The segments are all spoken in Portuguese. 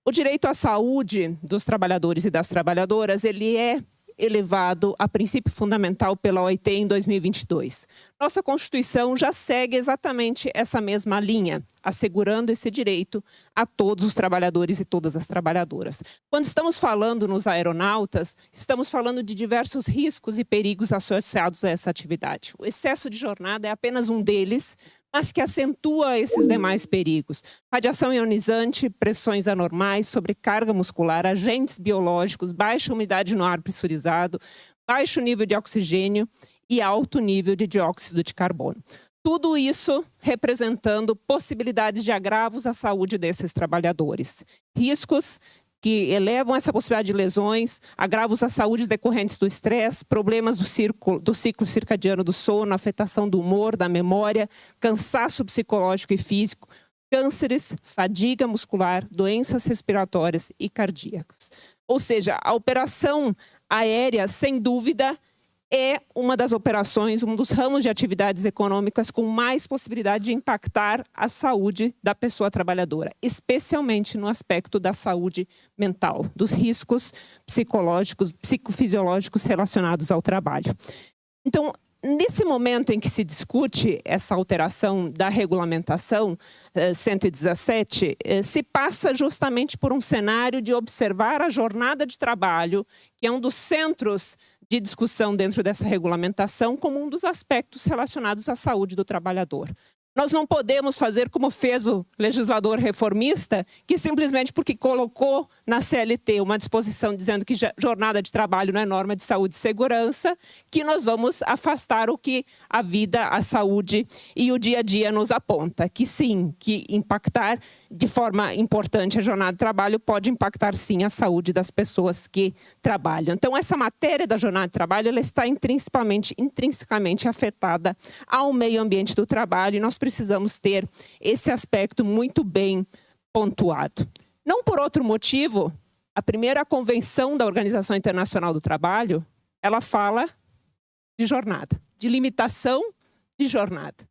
O direito à saúde dos trabalhadores e das trabalhadoras, ele é elevado a princípio fundamental pela OIT em 2022. Nossa Constituição já segue exatamente essa mesma linha, assegurando esse direito a todos os trabalhadores e todas as trabalhadoras. Quando estamos falando nos aeronautas, estamos falando de diversos riscos e perigos associados a essa atividade. O excesso de jornada é apenas um deles, mas que acentua esses demais perigos. Radiação ionizante, pressões anormais, sobrecarga muscular, agentes biológicos, baixa umidade no ar pressurizado, baixo nível de oxigênio e alto nível de dióxido de carbono. Tudo isso representando possibilidades de agravos à saúde desses trabalhadores. Riscos que elevam essa possibilidade de lesões, agravos à saúde decorrentes do estresse, problemas do ciclo circadiano do sono, afetação do humor, da memória, cansaço psicológico e físico, cânceres, fadiga muscular, doenças respiratórias e cardíacas. Ou seja, a operação aérea, sem dúvida, é uma das operações, um dos ramos de atividades econômicas com mais possibilidade de impactar a saúde da pessoa trabalhadora, especialmente no aspecto da saúde mental, dos riscos psicológicos, psicofisiológicos relacionados ao trabalho. Então, nesse momento em que se discute essa alteração da regulamentação 117, se passa justamente por um cenário de observar a jornada de trabalho, que é um dos centros de discussão dentro dessa regulamentação, como um dos aspectos relacionados à saúde do trabalhador. Nós não podemos fazer como fez o legislador reformista, que simplesmente porque colocou na CLT uma disposição dizendo que jornada de trabalho não é norma de saúde e segurança, que nós vamos afastar o que a vida, a saúde e o dia a dia nos aponta. Que sim, que impactar de forma importante a jornada de trabalho pode impactar sim a saúde das pessoas que trabalham. Então essa matéria da jornada de trabalho ela está intrinsecamente afetada ao meio ambiente do trabalho e nós precisamos ter esse aspecto muito bem pontuado. Não por outro motivo, a primeira convenção da Organização Internacional do Trabalho, ela fala de jornada, de limitação de jornada.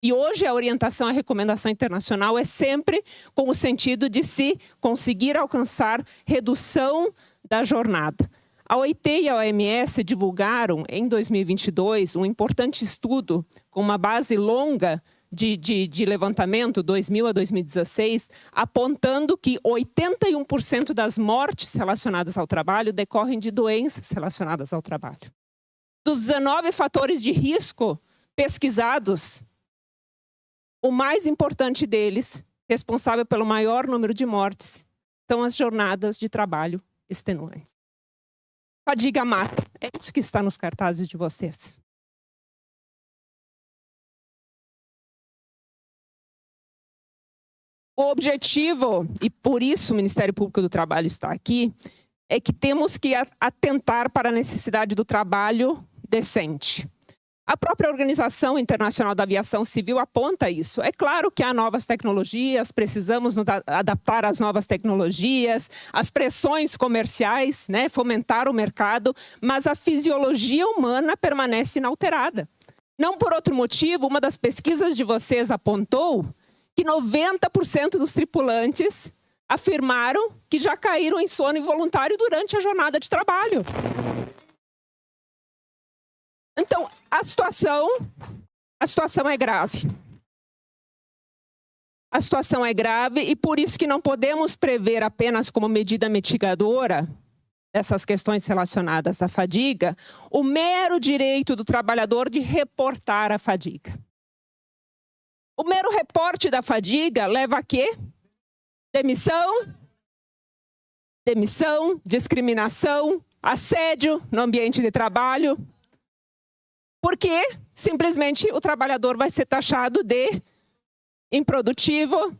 E hoje a orientação, a recomendação internacional é sempre com o sentido de se conseguir alcançar redução da jornada. A OIT e a OMS divulgaram em 2022 um importante estudo com uma base longa de levantamento, 2000 a 2016, apontando que 81% das mortes relacionadas ao trabalho decorrem de doenças relacionadas ao trabalho. Dos 19 fatores de risco pesquisados, o mais importante deles, responsável pelo maior número de mortes, são as jornadas de trabalho extenuantes. Fadiga mata, é isso que está nos cartazes de vocês. O objetivo, e por isso o Ministério Público do Trabalho está aqui, é que temos que atentar para a necessidade do trabalho decente. A própria Organização Internacional da Aviação Civil aponta isso. É claro que há novas tecnologias, precisamos nos adaptar às novas tecnologias, às pressões comerciais, né, fomentar o mercado, mas a fisiologia humana permanece inalterada. Não por outro motivo, uma das pesquisas de vocês apontou que 90% dos tripulantes afirmaram que já caíram em sono involuntário durante a jornada de trabalho. Então, a situação é grave. A situação é grave e por isso que não podemos prever apenas como medida mitigadora dessas questões relacionadas à fadiga, o mero direito do trabalhador de reportar a fadiga. O mero reporte da fadiga leva a quê? Demissão, discriminação, assédio no ambiente de trabalho. Porque simplesmente o trabalhador vai ser taxado de improdutivo.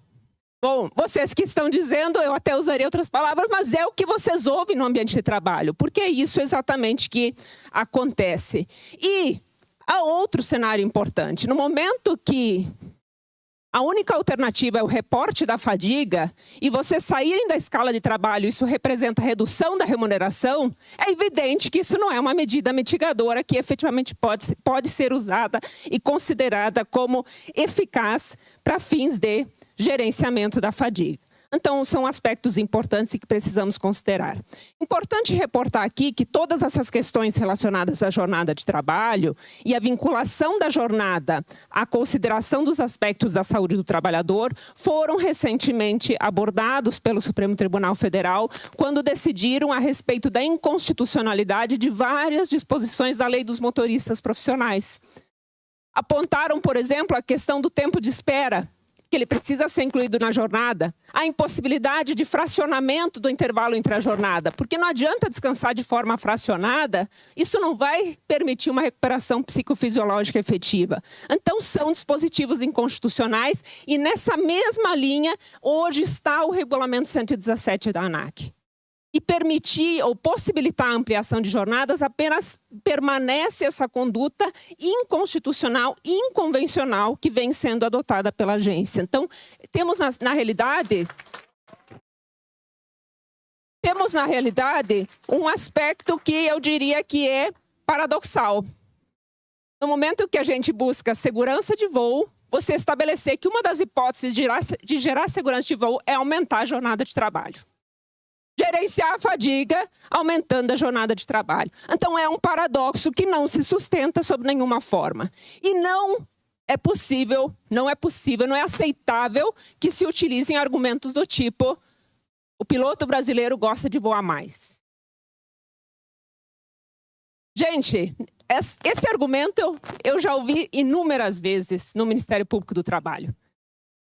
Bom, vocês que estão dizendo, eu até usaria outras palavras, mas é o que vocês ouvem no ambiente de trabalho, porque é isso exatamente que acontece. E há outro cenário importante. No momento que a única alternativa é o reporte da fadiga e vocês saírem da escala de trabalho, isso representa redução da remuneração, é evidente que isso não é uma medida mitigadora que efetivamente pode ser usada e considerada como eficaz para fins de gerenciamento da fadiga. Então, são aspectos importantes e que precisamos considerar. Importante reportar aqui que todas essas questões relacionadas à jornada de trabalho e a vinculação da jornada à consideração dos aspectos da saúde do trabalhador foram recentemente abordados pelo Supremo Tribunal Federal quando decidiram a respeito da inconstitucionalidade de várias disposições da Lei dos Motoristas Profissionais. Apontaram, por exemplo, a questão do tempo de espera, que ele precisa ser incluído na jornada, a impossibilidade de fracionamento do intervalo entre a jornada, porque não adianta descansar de forma fracionada, isso não vai permitir uma recuperação psicofisiológica efetiva. Então, são dispositivos inconstitucionais e nessa mesma linha, hoje está o Regulamento 117 da ANAC. E permitir ou possibilitar a ampliação de jornadas, apenas permanece essa conduta inconstitucional e inconvencional que vem sendo adotada pela agência. Então, temos na realidade um aspecto que eu diria que é paradoxal. No momento que a gente busca segurança de voo, você estabelecer que uma das hipóteses de gerar segurança de voo é aumentar a jornada de trabalho. Gerenciar a fadiga, aumentando a jornada de trabalho. Então, é um paradoxo que não se sustenta sob nenhuma forma. E não é aceitável que se utilizem argumentos do tipo: o piloto brasileiro gosta de voar mais. Gente, esse argumento eu já ouvi inúmeras vezes no Ministério Público do Trabalho.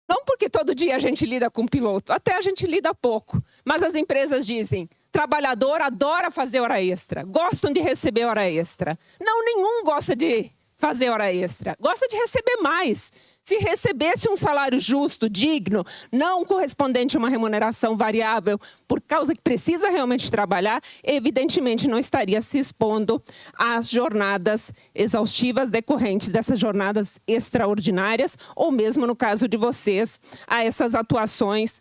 Não porque todo dia a gente lida com piloto, até a gente lida pouco. Mas as empresas dizem, trabalhador adora fazer hora extra, gostam de receber hora extra. Não, nenhum gosta de fazer hora extra, gosta de receber mais. Se recebesse um salário justo, digno, não correspondente a uma remuneração variável, por causa que precisa realmente trabalhar, evidentemente não estaria se expondo às jornadas exaustivas decorrentes dessas jornadas extraordinárias, ou mesmo, no caso de vocês, a essas atuações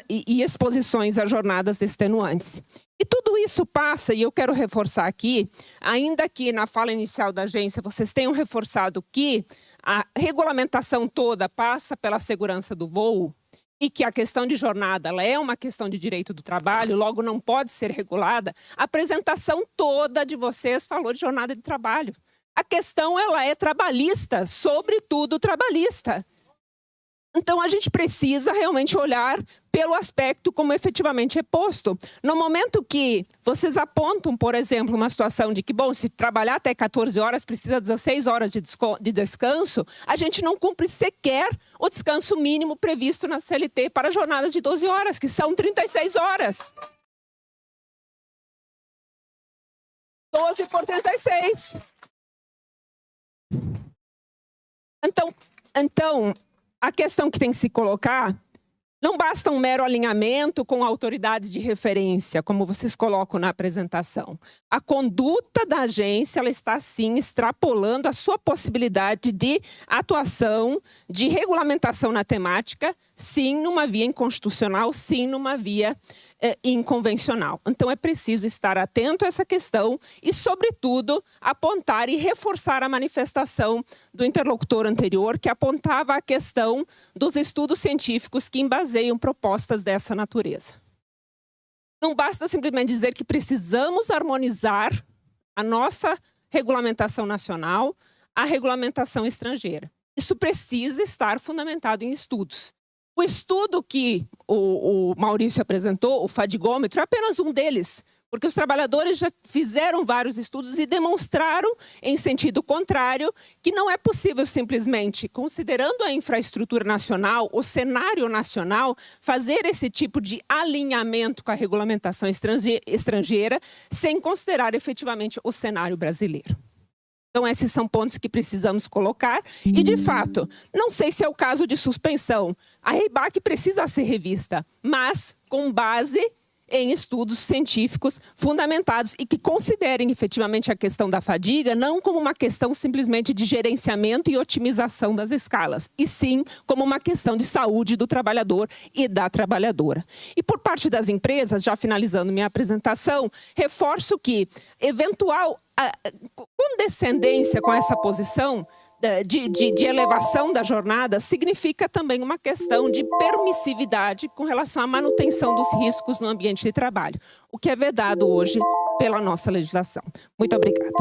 e exposições a jornadas extenuantes. E tudo isso passa, e eu quero reforçar aqui, ainda que na fala inicial da agência vocês tenham reforçado que a regulamentação toda passa pela segurança do voo e que a questão de jornada ela é uma questão de direito do trabalho, logo não pode ser regulada, a apresentação toda de vocês falou de jornada de trabalho. A questão ela é trabalhista, sobretudo trabalhista. Então, a gente precisa realmente olhar pelo aspecto como efetivamente é posto. No momento que vocês apontam, por exemplo, uma situação de que, bom, se trabalhar até 14 horas, precisa de 16 horas de descanso, a gente não cumpre sequer o descanso mínimo previsto na CLT para jornadas de 12 horas, que são 36 horas. 12 por 36. Então, a questão que tem que se colocar, não basta um mero alinhamento com autoridades de referência, como vocês colocam na apresentação. A conduta da agência ela está, sim, extrapolando a sua possibilidade de atuação, de regulamentação na temática, sim, numa via inconstitucional, sim, numa via inconvencional. Então, é preciso estar atento a essa questão e, sobretudo, apontar e reforçar a manifestação do interlocutor anterior, que apontava a questão dos estudos científicos que embaseiam propostas dessa natureza. Não basta simplesmente dizer que precisamos harmonizar a nossa regulamentação nacional à regulamentação estrangeira. Isso precisa estar fundamentado em estudos. O estudo que o Maurício apresentou, o fadigômetro, é apenas um deles, porque os trabalhadores já fizeram vários estudos e demonstraram, em sentido contrário, que não é possível simplesmente, considerando a infraestrutura nacional, o cenário nacional, fazer esse tipo de alinhamento com a regulamentação estrangeira sem considerar efetivamente o cenário brasileiro. Então, esses são pontos que precisamos colocar. E, de fato, não sei se é o caso de suspensão. A REBAC precisa ser revista, mas com base em estudos científicos fundamentados e que considerem efetivamente a questão da fadiga não como uma questão simplesmente de gerenciamento e otimização das escalas, e sim como uma questão de saúde do trabalhador e da trabalhadora. E por parte das empresas, já finalizando minha apresentação, reforço que eventual condescendência com essa posição de elevação da jornada significa também uma questão de permissividade com relação à manutenção dos riscos no ambiente de trabalho, o que é vedado hoje pela nossa legislação. Muito obrigada.